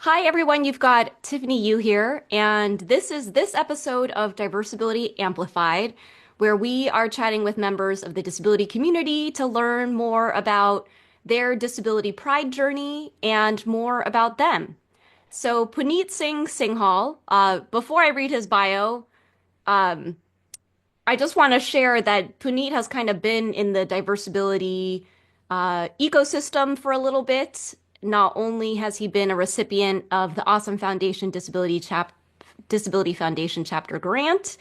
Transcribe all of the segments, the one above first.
Hi everyone, you've got Tiffany Yu here, and this is this episode of Diversability Amplified, where we are chatting with members of the disability community to learn more about their disability pride journey and more about them. So, Puneet Singh Singhal, before I read his bio, um, I just want to share that Puneet has kind of been in the diversibility ecosystem for a little bit. Not only has he been a recipient of the Awesome Foundation Disability Foundation chapter grant,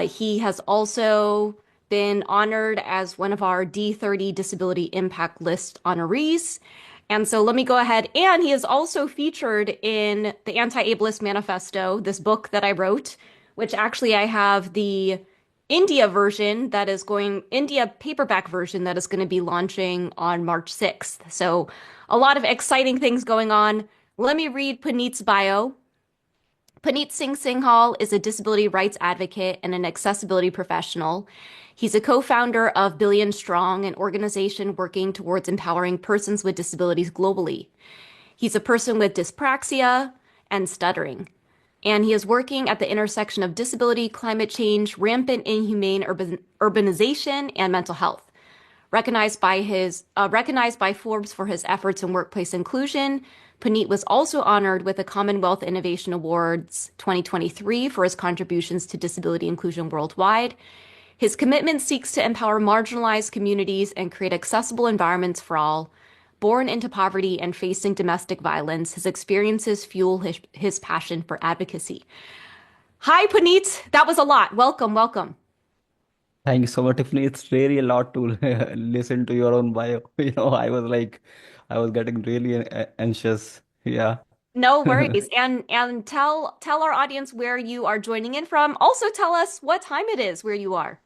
he has also been honored as one of our D30 Disability Impact List honorees. And so let me go ahead. And he is also featured in the Anti-Ableist Manifesto, this book that I wrote, which actually I have the India paperback version that is going to be launching on March 6th. So a lot of exciting things going on. Let me read Puneet's bio. Puneet Singh Singhal is a disability rights advocate and an accessibility professional. He's a co-founder of Billion Strong, an organization working towards empowering persons with disabilities globally. He's a person with dyspraxia and stuttering, and he is working at the intersection of disability, climate change, rampant inhumane urbanization, and mental health. Recognized by Forbes for his efforts in workplace inclusion, Puneet was also honored with the Commonwealth Innovation Awards 2023 for his contributions to disability inclusion worldwide. His commitment seeks to empower marginalized communities and create accessible environments for all. Born into poverty and facing domestic violence, his experiences fuel his passion for advocacy. Hi, Puneet. That was a lot. Welcome, welcome. Thank you so much, Tiffany. It's really a lot to listen to your own bio. I was getting really anxious. Yeah. No worries. And tell our audience where you are joining in from. Also tell us what time it is where you are.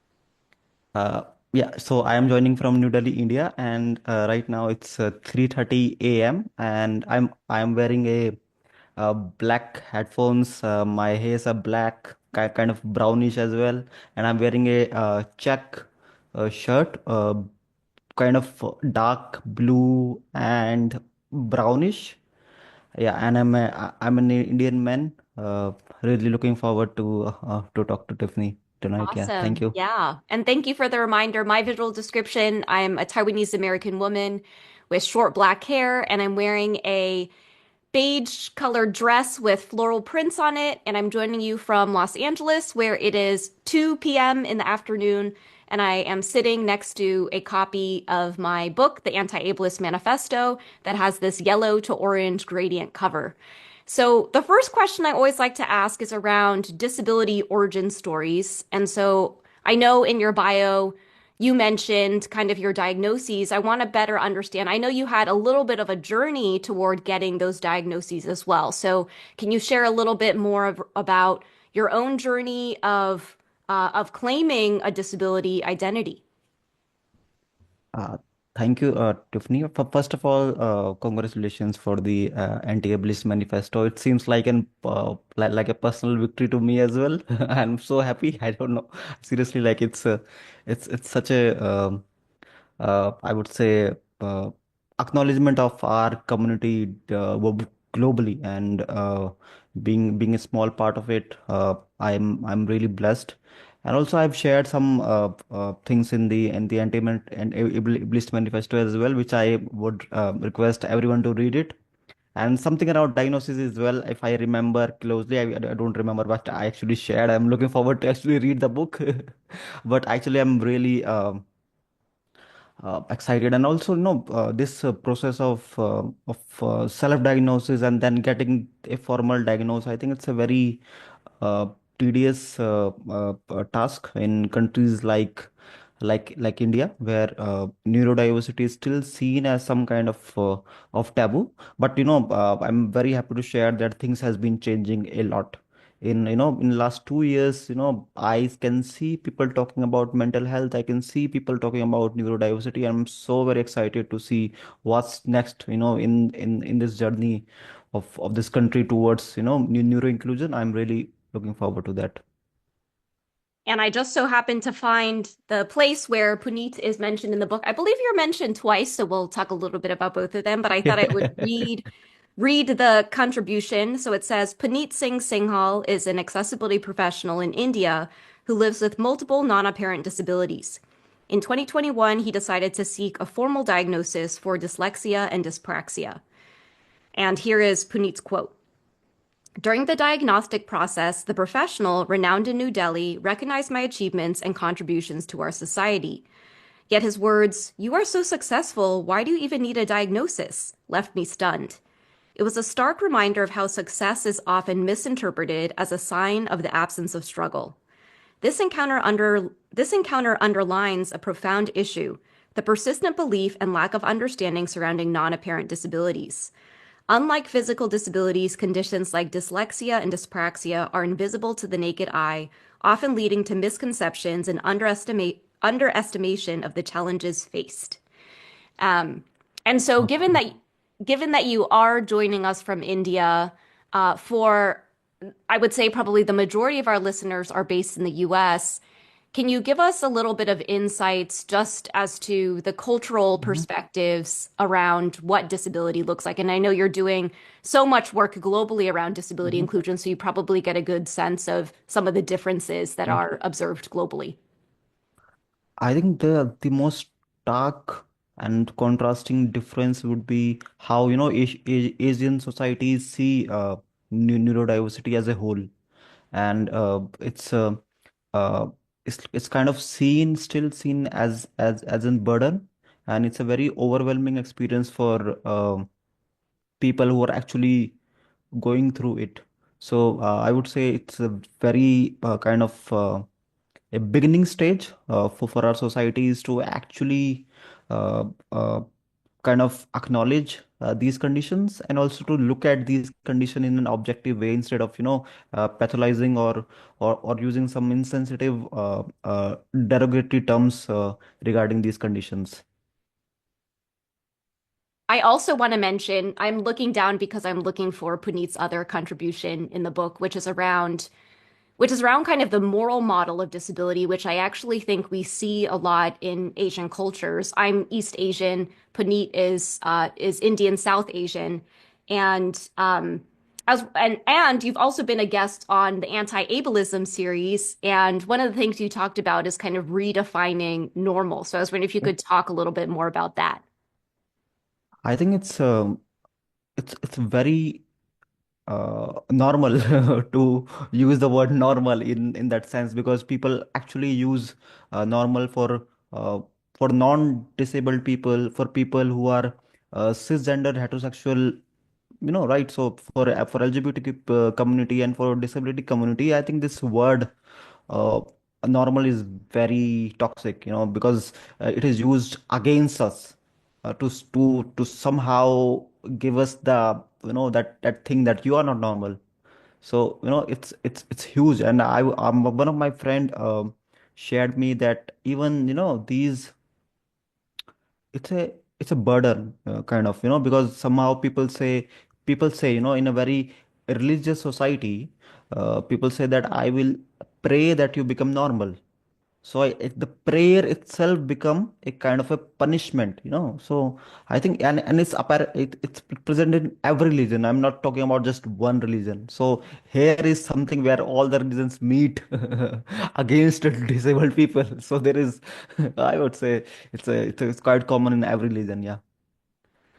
Uh, yeah. So I am joining from New Delhi, India, and right now it's 3:30 a.m. and I'm wearing a black headphones. My hairs are black, kind of brownish as well, and I'm wearing a check shirt, kind of dark blue and brownish. Yeah, and I'm an Indian man. Really looking forward to talk to Tiffany tonight. Yeah, thank Awesome. you. Yeah. And thank you for the reminder. My visual description, I'm a Taiwanese American woman with short black hair, and I'm wearing a beige colored dress with floral prints on it. And I'm joining you from Los Angeles, where it is 2 p.m. in the afternoon. And I am sitting next to a copy of my book, The Anti-Ableist Manifesto, that has this yellow to orange gradient cover. So the first question I always like to ask is around disability origin stories. And so I know in your bio, you mentioned kind of your diagnoses. I want to better understand. I know you had a little bit of a journey toward getting those diagnoses as well. So can you share a little bit more about your own journey of claiming a disability identity? Uh, Thank you, Tiffany. First of all, congratulations for the anti-ableist manifesto. It seems like like a personal victory to me as well. I'm so happy. I don't know. Seriously, like it's such a I would say, uh, acknowledgement of our community globally, and being a small part of it, I'm really blessed. And also, I've shared some things in the Iblis Manifesto as well, which I would request everyone to read it. And something around diagnosis as well, if I remember closely. I don't remember, but I actually shared. I'm looking forward to actually read the book. But actually, I'm really excited. And also, this process of self diagnosis and then getting a formal diagnosis, I think it's a very uh, tedious task in countries like India, where neurodiversity is still seen as some kind of taboo. But I'm very happy to share that things has been changing a lot. In last 2 years, I can see people talking about mental health. I can see people talking about neurodiversity. I'm so very excited to see what's next, in this journey of this country towards, neuro inclusion. I'm really looking forward to that. And I just so happened to find the place where Puneet is mentioned in the book. I believe you're mentioned twice, so we'll talk a little bit about both of them, but I thought I would read read the contribution. So it says Puneet Singh Singhal is an accessibility professional in India who lives with multiple non-apparent disabilities. In 2021, he decided to seek a formal diagnosis for dyslexia and dyspraxia. And here is Puneet's quote. During the diagnostic process, the professional, renowned in New Delhi, recognized my achievements and contributions to our society. Yet his words, "You are so successful, why do you even need a diagnosis?" left me stunned. It was a stark reminder of how success is often misinterpreted as a sign of the absence of struggle. This encounter underlines a profound issue, the persistent belief and lack of understanding surrounding non-apparent disabilities. Unlike physical disabilities, conditions like dyslexia and dyspraxia are invisible to the naked eye, often leading to misconceptions and underestimation of the challenges faced. Um, and so, given that you are joining us from India, for I would say probably the majority of our listeners are based in the US. Can you give us a little bit of insights just as to the cultural Mhm. perspectives around what disability looks like? And I know you're doing so much work globally around disability Mhm. inclusion, so you probably get a good sense of some of the differences that Yeah. are observed globally. I think the most stark and contrasting difference would be how, Asian societies see neurodiversity as a whole. And uh, it's kind of still seen as a burden, and it's a very overwhelming experience for people who are actually going through it. So I would say it's a very kind of a beginning stage for our societies to actually uh, uh, kind of acknowledge these conditions, and also to look at these conditions in an objective way, instead of pathologizing, or using some insensitive derogatory terms regarding these conditions. I also want to mention, I'm looking down because I'm looking for Puneet's other contribution in the book, which is around kind of the moral model of disability, which I actually think we see a lot in Asian cultures. I'm East Asian. Puneet is Indian South Asian, and and you've also been a guest on the anti-ableism series. And one of the things you talked about is kind of redefining normal. So I was wondering if you could talk a little bit more about that. I think it's very normal to use the word normal in that sense, because people actually use normal uh, for non-disabled people, for people who are cisgender heterosexual, right? So for LGBTQ community and for disability community, I think this word uh, normal is very toxic, because it is used against us, to somehow give us the, that thing that you are not normal. So it's huge. And one of my friend shared me that even these, it's a burden, kind of, because somehow people say in a very religious society, people say that I will pray that you become normal. So the prayer itself become a kind of a punishment, so I think, and it's present in every religion. I'm not talking about just one religion. So here is something where all the religions meet against disabled people. So there is, I would say, it's quite common in every religion. Yeah.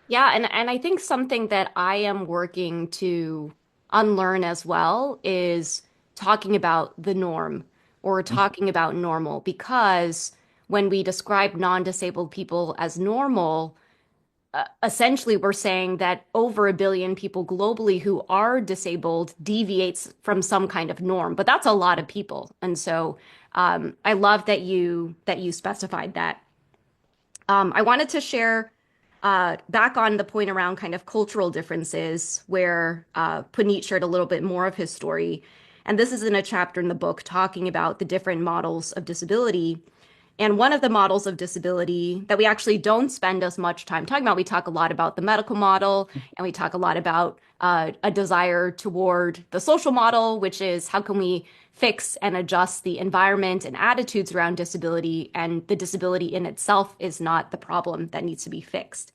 Yeah, and I think something that I am working to unlearn as well is talking about the norm or talking about normal, because when we describe non-disabled people as normal, essentially we're saying that over a billion people globally who are disabled deviates from some kind of norm, but that's a lot of people. And so I love that you specified that. I wanted to share back on the point around kind of cultural differences, where Puneet shared a little bit more of his story. And this is in a chapter in the book talking about the different models of disability. And one of the models of disability that we actually don't spend as much time talking about, we talk a lot about the medical model, and we talk a lot about a desire toward the social model, which is how can we fix and adjust the environment and attitudes around disability, and the disability in itself is not the problem that needs to be fixed.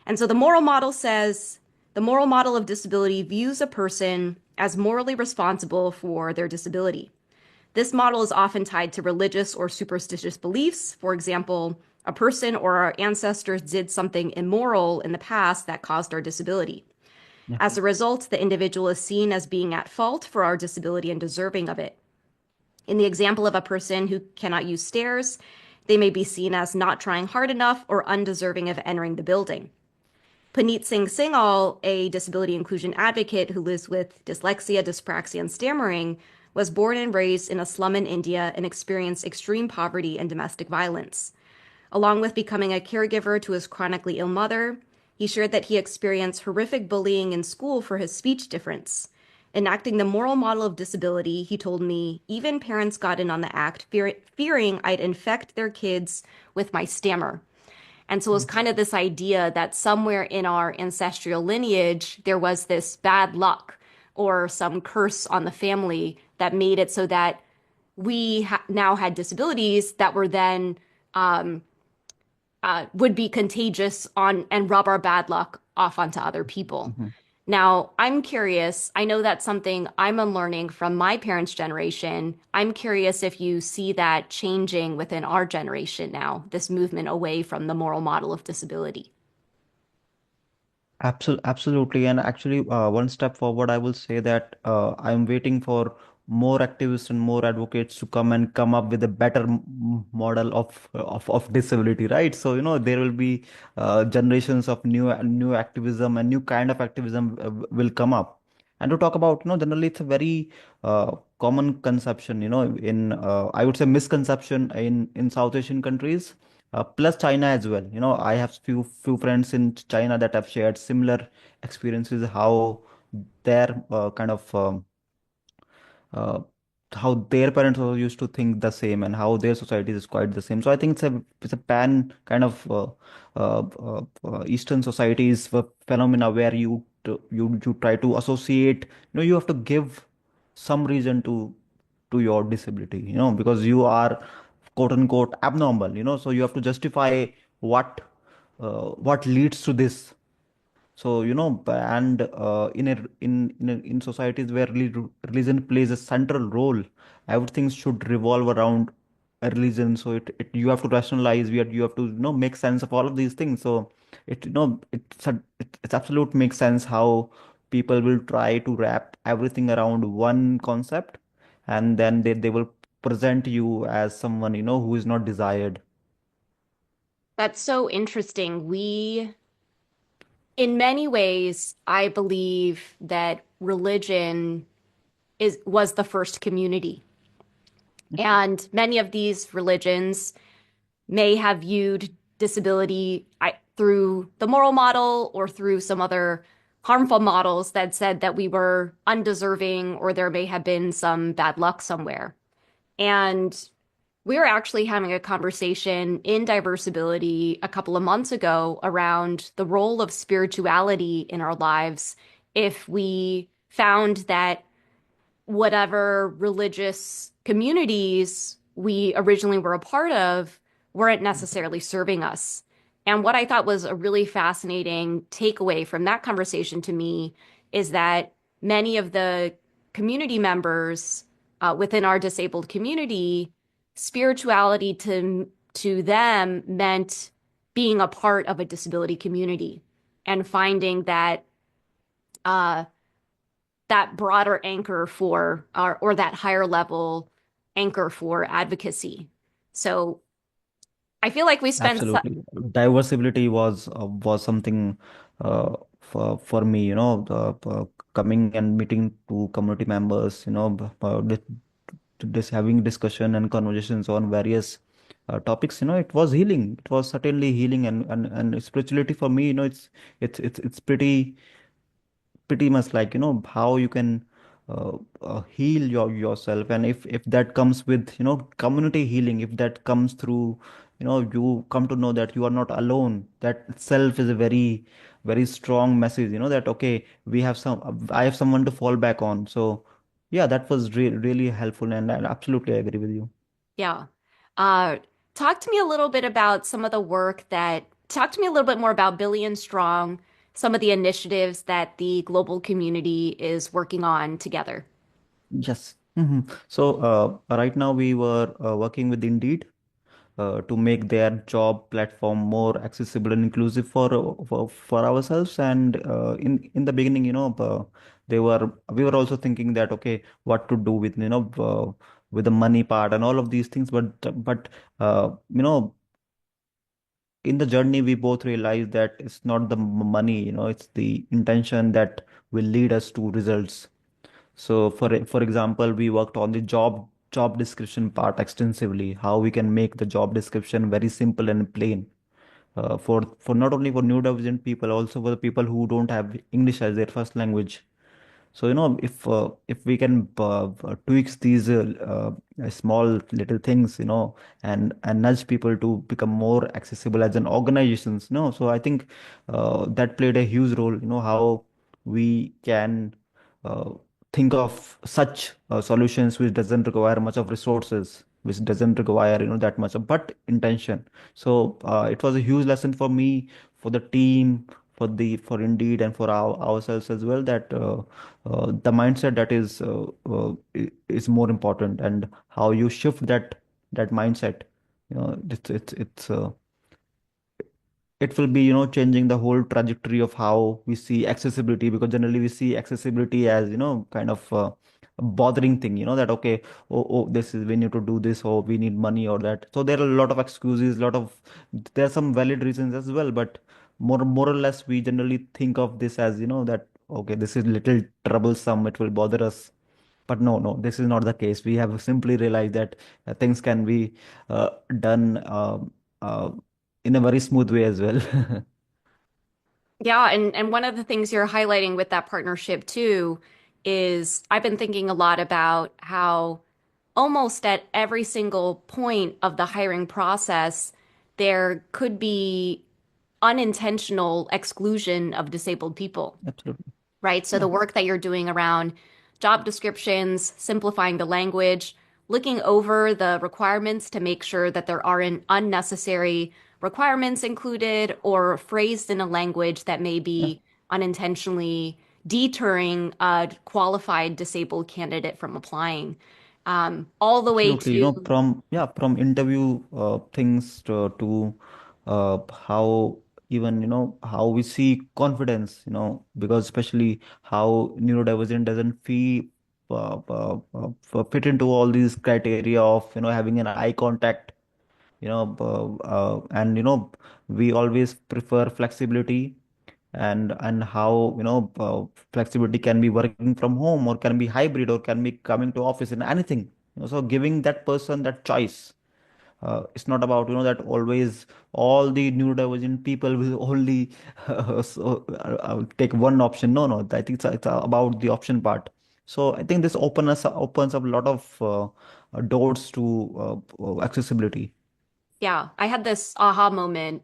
And so the moral model says The moral model of disability views a person as morally responsible for their disability. This model is often tied to religious or superstitious beliefs. For example, a person or our ancestors did something immoral in the past that caused our disability. Yeah. As a result, the individual is seen as being at fault for our disability and deserving of it. In the example of a person who cannot use stairs, they may be seen as not trying hard enough or undeserving of entering the building. Puneet Singh Singhal, a disability inclusion advocate who lives with dyslexia, dyspraxia, and stammering, was born and raised in a slum in India and experienced extreme poverty and domestic violence. Along with becoming a caregiver to his chronically ill mother, he shared that he experienced horrific bullying in school for his speech difference. Enacting the moral model of disability, he told me, even parents got in on the act, fearing I'd infect their kids with my stammer. And so it was Mm. kind of this idea that somewhere in our ancestral lineage, there was this bad luck or some curse on the family that made it so that now had disabilities that were then would be contagious on and rub our bad luck off onto other people. Mhm. Now, I'm curious. I know that's something I'm unlearning from my parents' generation. I'm curious if you see that changing within our generation now, this movement away from the moral model of disability. Absolutely. And actually, one step forward, I will say that I'm waiting for more activists and more advocates to come up with a better model of disability, right? So, there will be generations of new activism and new kind of activism will come up. And to talk about, generally it's a very common conception, in I would say misconception in South Asian countries plus China as well. I have few friends in China that have shared similar experiences, how their uh, how their parents also used to think the same and how their society is quite the same. So I think it's a pan kind of Eastern societies phenomena where you try to associate. You have to give some reason to your disability. Because you are quote unquote abnormal. So you have to justify what what leads to this. So, and in societies where religion plays a central role, everything should revolve around a religion. So you have to rationalize, you have to, make sense of all of these things. So it's absolute makes sense how people will try to wrap everything around one concept, and then they will present you as someone, who is not desired. That's so interesting. In many ways, I believe that religion was the first community. And many of these religions may have viewed disability through the moral model or through some other harmful models that said that we were undeserving or there may have been some bad luck somewhere. And we were actually having a conversation in Diversability a couple of months ago around the role of spirituality in our lives if we found that whatever religious communities we originally were a part of weren't necessarily serving us. And what I thought was a really fascinating takeaway from that conversation to me is that many of the community members within our disabled community, spirituality to them meant being a part of a disability community and finding uh, that broader anchor for or that higher level anchor for advocacy. So I feel like we spent Absolutely. Diversibility was something for me, coming and meeting to community members, this having discussion and conversations on various topics, it was healing. It was certainly healing, and spirituality for me, it's pretty much like, how you can heal yourself. And if that comes with, community healing, if that comes through, you come to know that you are not alone, that itself is a very very strong message, that okay, I have someone to fall back on. So yeah, that was really helpful, and I absolutely agree with you. Yeah. Uh, talk to me a little bit about some of the work that, talk to me a little bit more about Billion Strong, some of the initiatives that the global community is working on together. Yes. So right now we were working with Indeed to make their job platform more accessible and inclusive for ourselves. And in the beginning, they were we were also thinking that okay, what to do with with the money part and all of these things. But in the journey, we both realized that it's not the money, it's the intention that will lead us to results. So for example, we worked on the job description part extensively, how we can make the job description very simple and plain for not only for neurodivergent people, also for the people who don't have English as their first language. So if we can tweaks these small little things, and nudge people to become more accessible as an organizations, so I think that played a huge role. How we can uh, think of such solutions which doesn't require much of resources, which doesn't require that much of but intention. So it was a huge lesson for me, for the team, for Indeed, and for ourselves as well, that the mindset that is more important, and how you shift that mindset. It will be changing the whole trajectory of how we see accessibility, because generally we see accessibility as kind of a bothering thing, that okay, oh, this is, we need to do this, or we need money or that. So there are a lot of excuses, there are some valid reasons as well, but more or less we generally think of this as that okay, this is little troublesome, it will bother us. But no, this is not the case. We have simply realized that things can be done uh, in a very smooth way as well. Yeah, and one of the things you're highlighting with that partnership too is I've been thinking a lot about how almost at every single point of the hiring process, there could be unintentional exclusion of disabled people, Absolutely. right? So the Yeah, work that you're doing around job descriptions, simplifying the language, looking over the requirements to make sure that there aren't unnecessary requirements included or phrased in a language that may yeah. be unintentionally deterring a qualified disabled candidate from applying. All the way Absolutely, to, from interview things how even how we see confidence, because especially how neurodivergent doesn't fit into all these criteria of having an eye contact, and we always prefer flexibility, and how flexibility can be working from home, or can be hybrid, or can be coming to office in anything. So giving that person that choice, it's not about that always all the neurodivergent people will only take one option. No, I think it's about the option part. So I think this opens up a lot of doors to accessibility. yeah, I had this aha moment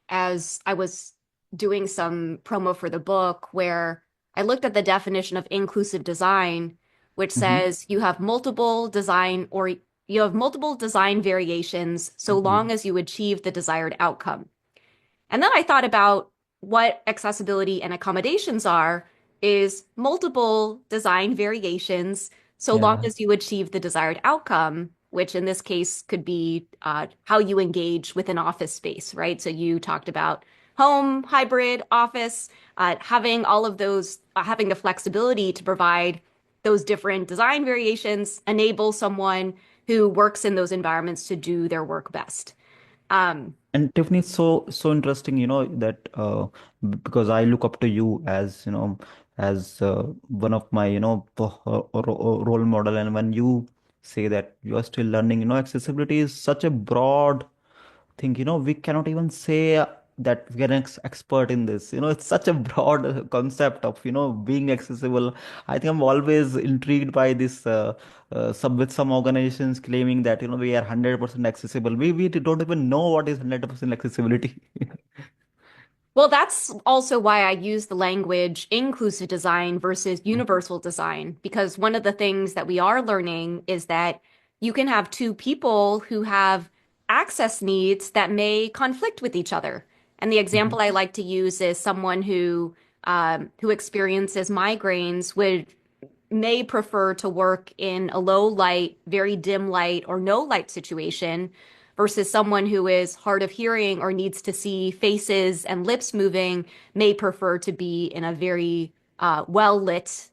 as I was doing some promo for the book where I looked at the definition of inclusive design, which Hmm. says you have multiple design variations so long Hmm. as you achieve the desired outcome. And then I thought about what accessibility and accommodations are is multiple design variations so long Yeah. as you achieve the desired outcome, which in this case could be how you engage with an office space, right? So you talked about home, hybrid, office, having all of those, having the flexibility to provide those different design variations, enable someone who works in those environments to do their work best. Um, And Tiffany, it's so interesting, that because I look up to you as as one of my role model, and when you say that you are still learning, accessibility is such a broad thing. We cannot even say that we are an expert in this. It's such a broad concept of being accessible. I think I'm always intrigued by this. Some with some organizations claiming that we are 100% accessible. We don't even know what is 100% accessibility. Well, that's also why I use the language inclusive design versus universal design, because one of the things that we are learning is that you can have two people who have access needs that may conflict with each other. And the Mhm. example I like to use is someone who who experiences migraines would may prefer to work in a low light, very dim light, or no light situation versus someone who is hard of hearing or needs to see faces and lips moving may prefer to be in a very well lit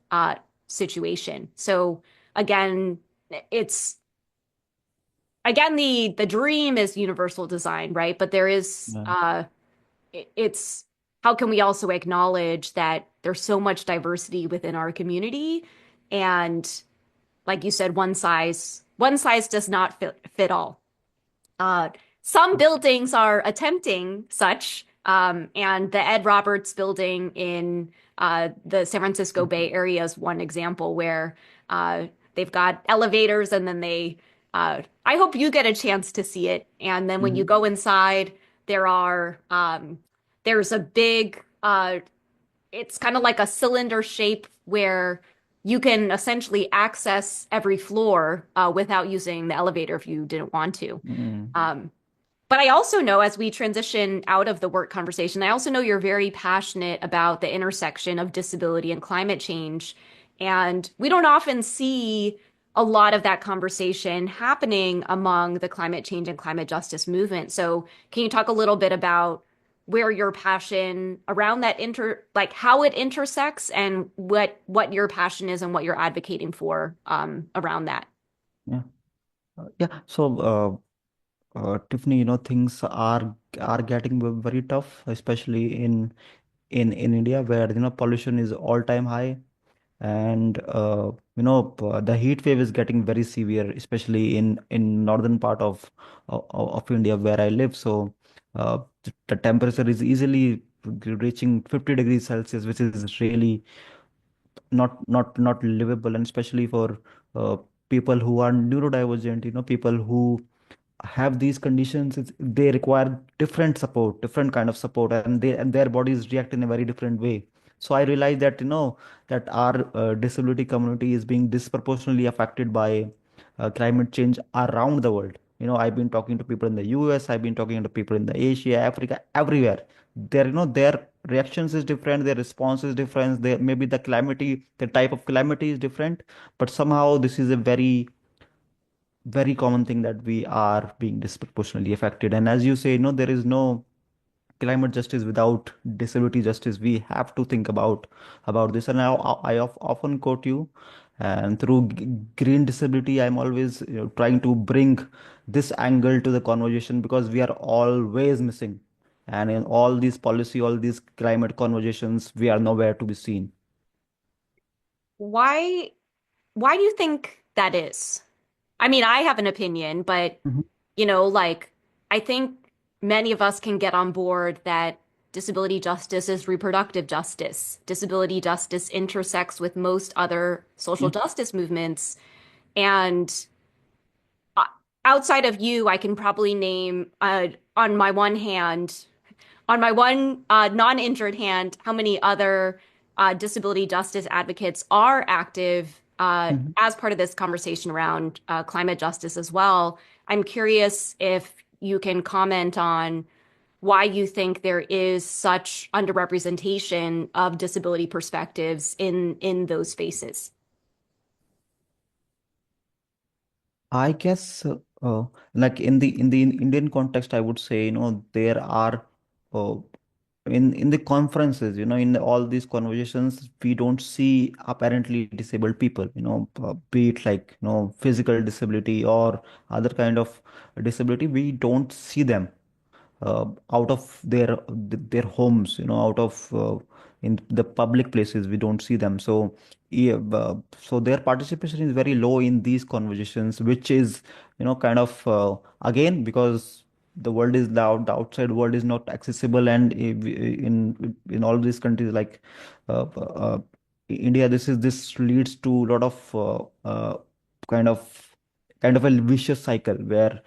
situation. So again, it's again the dream is universal design, right? But there is Yeah. it's how can we also acknowledge that there's so much diversity within our community and like you said, one size does not fit all. Uh, some buildings are attempting such, and the Ed Roberts building in the San Francisco Bay Area is one example where they've got elevators and then I hope you get a chance to see it. And then when you Mhm. go inside, there are, there's a big, it's kind of like a cylinder shape where you can essentially access every floor without using the elevator if you didn't want to. Mm. Um, but I also know as we transition out of the work conversation, I also know you're very passionate about the intersection of disability and climate change. And we don't often see a lot of that conversation happening among the climate change and climate justice movement. So can you talk a little bit about where your passion around that like how it intersects and what your passion is and what you're advocating for around that? Yeah. Yeah. So, Tiffany, things are getting very tough, especially in India, where pollution is all-time high, and the heat wave is getting very severe, especially in northern part of India where I live. So, the temperature is easily reaching 50 degrees Celsius, which is really not livable, and especially for uh, people who are neurodivergent, people who have these conditions, they require different kind of support, and their bodies react in a very different way. So I realized that that our disability community is being disproportionately affected by climate change around the world. I've been talking to people in the US, I've been talking to people in the Asia, Africa, everywhere. Their reactions is different, their response is different, maybe the type of calamity is different, but somehow this is a very common thing that we are being disproportionately affected. And as you say, there is no climate justice without disability justice. We have to think about this. And often quote you, and through green disability, I'm always trying to bring this angle to the conversation, because we are always missing. And in all these policy, all these climate conversations, we are nowhere to be seen. Why why do you think that is? I mean, I have an opinion, but Mhm. like I think many of us can get on board that disability justice is reproductive justice. Disability justice intersects with most other social Yeah. justice movements. And uh, outside of you, I can probably name on my one hand, on my one non-injured hand, how many other disability justice advocates are active Mhm. as part of this conversation around climate justice as well. I'm curious if you can comment on why you think there is such underrepresentation of disability perspectives in those spaces. I guess, like in the Indian context, I would say, there are uh, in the conferences, in all these conversations, we don't see apparently disabled people, be it like, physical disability or other kind of disability. We don't see them out of their homes, out of in the public places. We don't see them. So yeah, so their participation is very low in these conversations, which is kind of again, because the world is loud, the outside world is not accessible, and in all these countries like India, this leads to a lot of kind of a vicious cycle where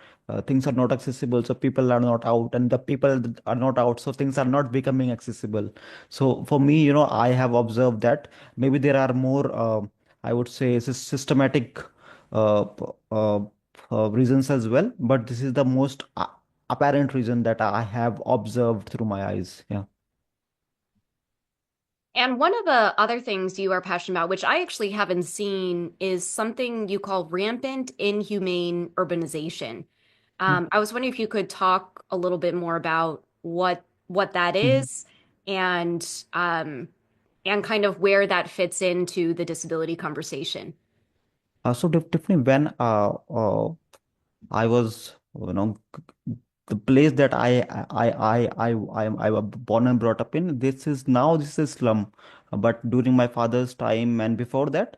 things are not accessible, so people are not out, and the people that are not out, so things are not becoming accessible. So for me, I have observed that maybe there are more, I would say, systematic reasons as well, but this is the most apparent reason that I have observed through my eyes. Yeah. And one of the other things you are passionate about, which I actually haven't seen, is something you call rampant inhumane urbanization. I was wondering if you could talk a little bit more about what that Mhm. is and kind of where that fits into the disability conversation. So definitely when I was, the place that I was born and brought up in. This is slum, but during my father's time and before that,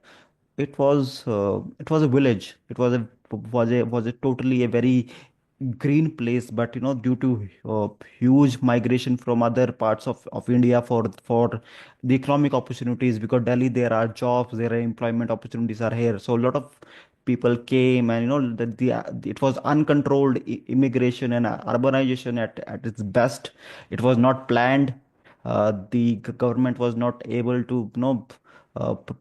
it was a village. It was a totally a very green place, but due to huge migration from other parts of India for the economic opportunities, because Delhi there are jobs, there are employment opportunities are here, so a lot of people came, and it was uncontrolled immigration and urbanization at its best. It was not planned. The government was not able to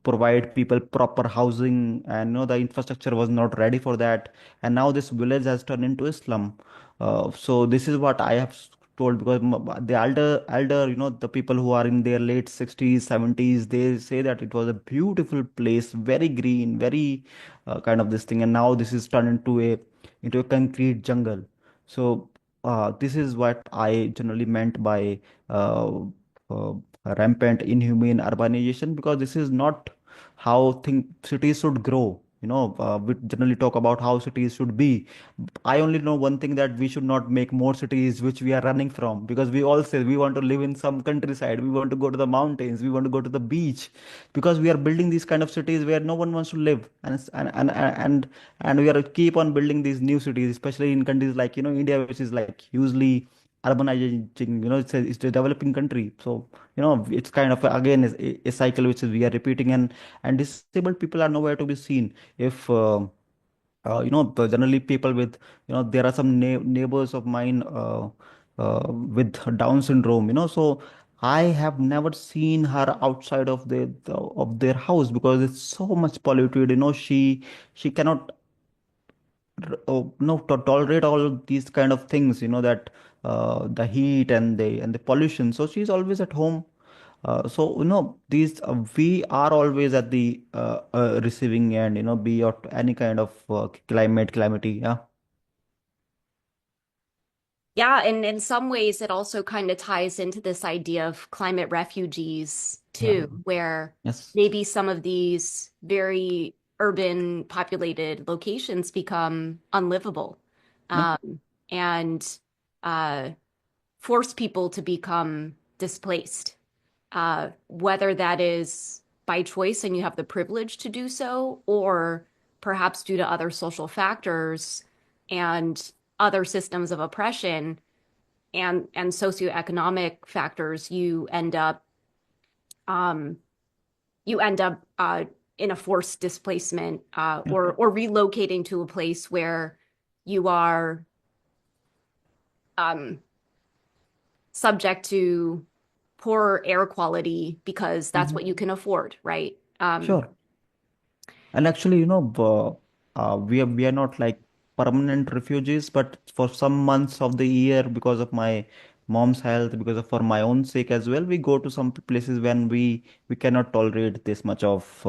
provide people proper housing, and the infrastructure was not ready for that, and now this village has turned into a slum. So this is what I have told, because the elder, the people who are in their late 60s 70s, they say that it was a beautiful place, very green, very kind of this thing, and now this is turned into a concrete jungle. So this is what I generally meant by uh, uh, rampant inhumane urbanization, because this is not how cities should grow. We generally talk about how cities should be. I only know one thing, that we should not make more cities which we are running from, because we all say we want to live in some countryside, we want to go to the mountains, we want to go to the beach, because we are building these kind of cities where no one wants to live, and we are keep on building these new cities, especially in countries like India, which is like hugely urbanizing. It's a developing country, so it's kind of again is a cycle which is we are repeating, and disabled people are nowhere to be seen. If generally people with, there are some neighbors of mine with Down syndrome, so I have never seen her outside of of their house, because it's so much polluted. She cannot no tolerate all of these kind of things, that the heat and the pollution, so she's always at home. So these we are always at the receiving end, be of any kind of calamity. Yeah. Yeah, and in some ways, it also kind of ties into this idea of climate refugees Yeah. too, where Yes. maybe some of these very urban populated locations become unlivable, Yeah. um, and uh, force people to become displaced, whether that is by choice and you have the privilege to do so, or perhaps due to other social factors and other systems of oppression and socioeconomic factors, um, you end up in a forced displacement Yeah. or relocating to a place where you are um, subject to poor air quality because that's Hmm. what you can afford, right? Sure. And actually, we are not like permanent refugees, but for some months of the year, because of my mom's health, because of for my own sake as well, we go to some places when we cannot tolerate this much of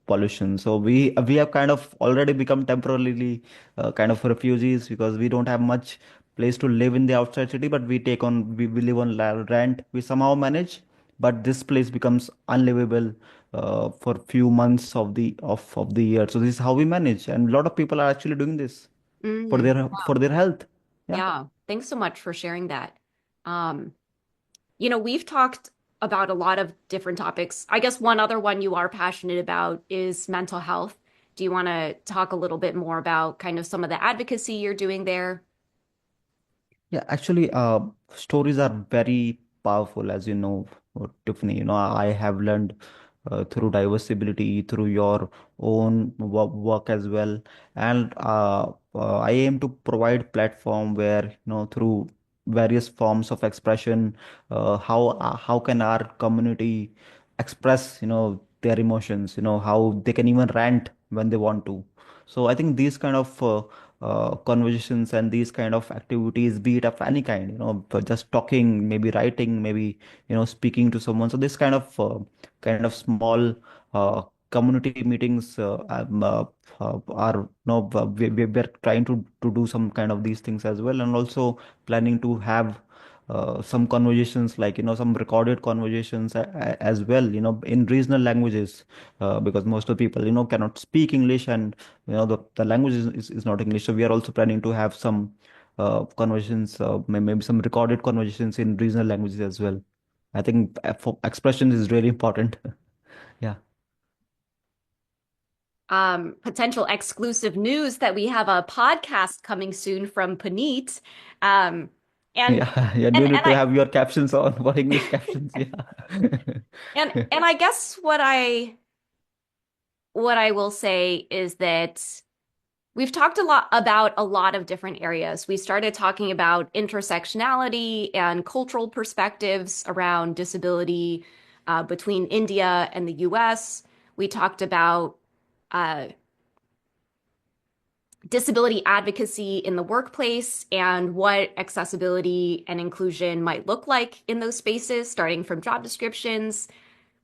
pollution. So we have kind of already become temporarily kind of refugees, because we don't have much place to live in the outside city, but we live on rent. We somehow manage, but this place becomes unlivable for few months of the year. So this is how we manage, and a lot of people are actually doing this for Hmm. their health. Yeah. Yeah. Thanks so much for sharing that. Um, we've talked about a lot of different topics. I guess one other one you are passionate about is mental health. Do you want to talk a little bit more about kind of some of the advocacy you're doing there? Yeah, actually, stories are very powerful, as you know, Tiffany. I have learned through diversibility, through your own work as well, and I aim to provide platform where, through various forms of expression, how can our community express, their emotions, how they can even rant when they want to. So I think these kind of conversations and these kind of activities, be it of any kind, but just talking, maybe writing, maybe speaking to someone. So this kind of small community meetings are we're trying to do some kind of these things as well, and also planning to have some conversations, like some recorded conversations as well, in regional languages, because most of the people cannot speak English, and the language is not English. So we are also planning to have some conversations, maybe some recorded conversations in regional languages as well. I think for expression is really important. Yeah. Potential exclusive news that we have a podcast coming soon from Puneet. Um, and Yeah, yeah, and you need and to I have your captions on for English captions. Yeah. and I guess what I will say is that we've talked a lot of different areas. We started talking about intersectionality and cultural perspectives around disability between India and the US. We talked about uh, disability advocacy in the workplace and what accessibility and inclusion might look like in those spaces, starting from job descriptions.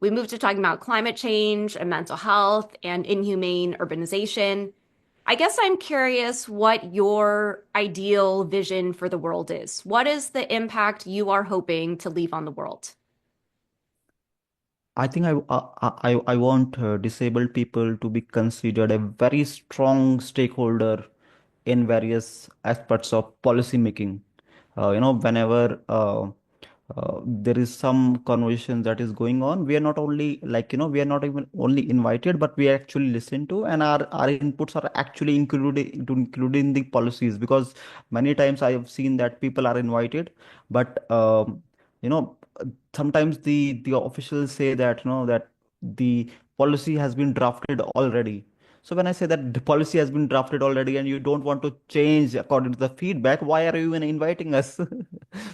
We moved to talking about climate change and mental health and inhumane urbanization. I guess I'm curious what your ideal vision for the world is. What is the impact you are hoping to leave on the world? I think I want disabled people to be considered a very strong stakeholder in various aspects of policy making. Whenever there is some conversation that is going on, we are not only, like, we are not even only invited, but we actually listen to, and our inputs are actually included in the policies. Because many times I have seen that people are invited, but you know sometimes the officials say that that the policy has been drafted already. So when I say that the policy has been drafted already and you don't want to change according to the feedback, why are you even inviting us?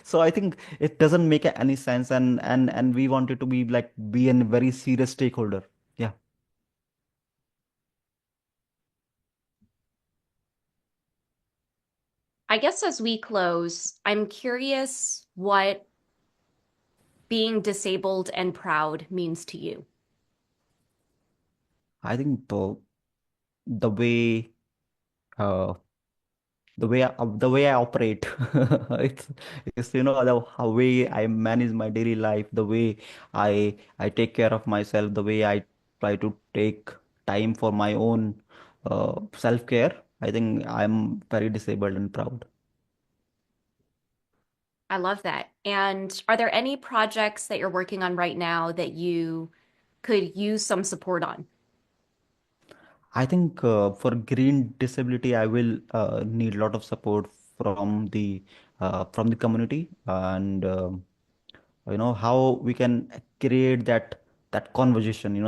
So I think it doesn't make any sense, and we wanted to be like be a very serious stakeholder. Yeah. I guess as we close, I'm curious what being disabled and proud means to you. I think the way uh, the way I operate. it's it's the how way I manage my daily life, the way I take care of myself, the way I try to take time for my own self care. I think I'm very disabled and proud. I love that. And are there any projects that you're working on right now that you could use some support on? I think for green disability, I will need a lot of support from the community, and how we can create that conversation,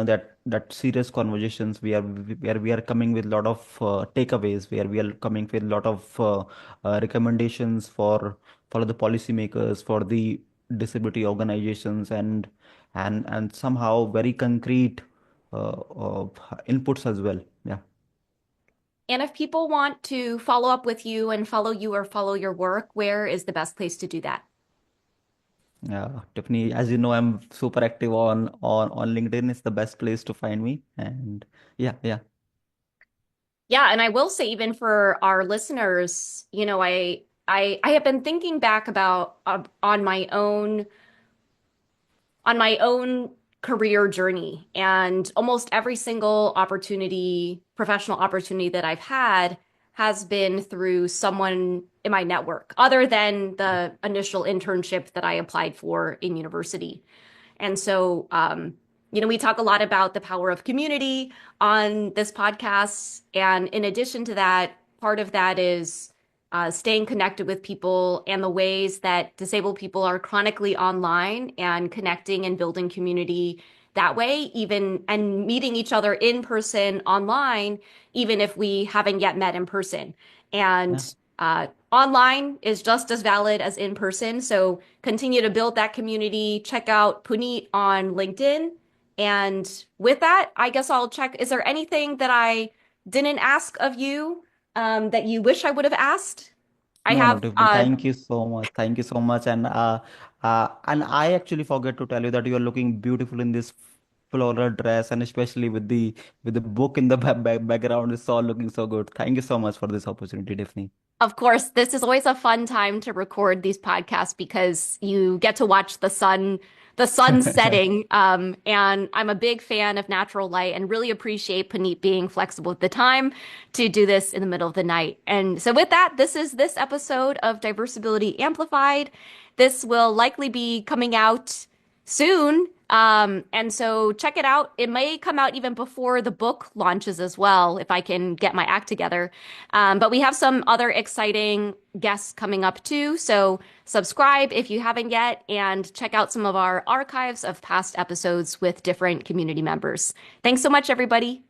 that serious conversations where we are coming with a lot of takeaways, where we are coming with a lot of recommendations for the policymakers, for the disability organizations, and somehow very concrete inputs as well. Yeah. And if people want to follow up with you and follow you or follow your work, where is the best place to do that? Yeah, Tiffany, as you know, I'm super active on LinkedIn. It's the best place to find me. And yeah, yeah. Yeah, and I will say even for our listeners, I have been thinking back about on my own career journey, and almost every single opportunity, professional opportunity that I've had has been through someone in my network, other than the initial internship that I applied for in university. And so, we talk a lot about the power of community on this podcast. And in addition to that, part of that is staying connected with people and the ways that disabled people are chronically online and connecting and building community that way, even and meeting each other in person online, even if we haven't yet met in person. Yeah. And online is just as valid as in person. So continue to build that community. Check out Puneet on LinkedIn. And with that, I guess I'll check. Is there anything that I didn't ask of you that you wish I would have asked? I No, no, have Tiffany, thank you so much. Thank you so much. And I actually forget to tell you that you are looking beautiful in this floral dress, and especially with the book in the background. It's all looking so good. Thank you so much for this opportunity, Tiffany. Of course, this is always a fun time to record these podcasts because you get to watch the sun setting. And I'm a big fan of natural light and really appreciate Puneet being flexible with the time to do this in the middle of the night. And so with that, this is this episode of Diversability Amplified. This will likely be coming out soon. And so check it out. It may come out even before the book launches as well, if I can get my act together. But we have some other exciting guests coming up too. So subscribe if you haven't yet and check out some of our archives of past episodes with different community members. Thanks so much, everybody.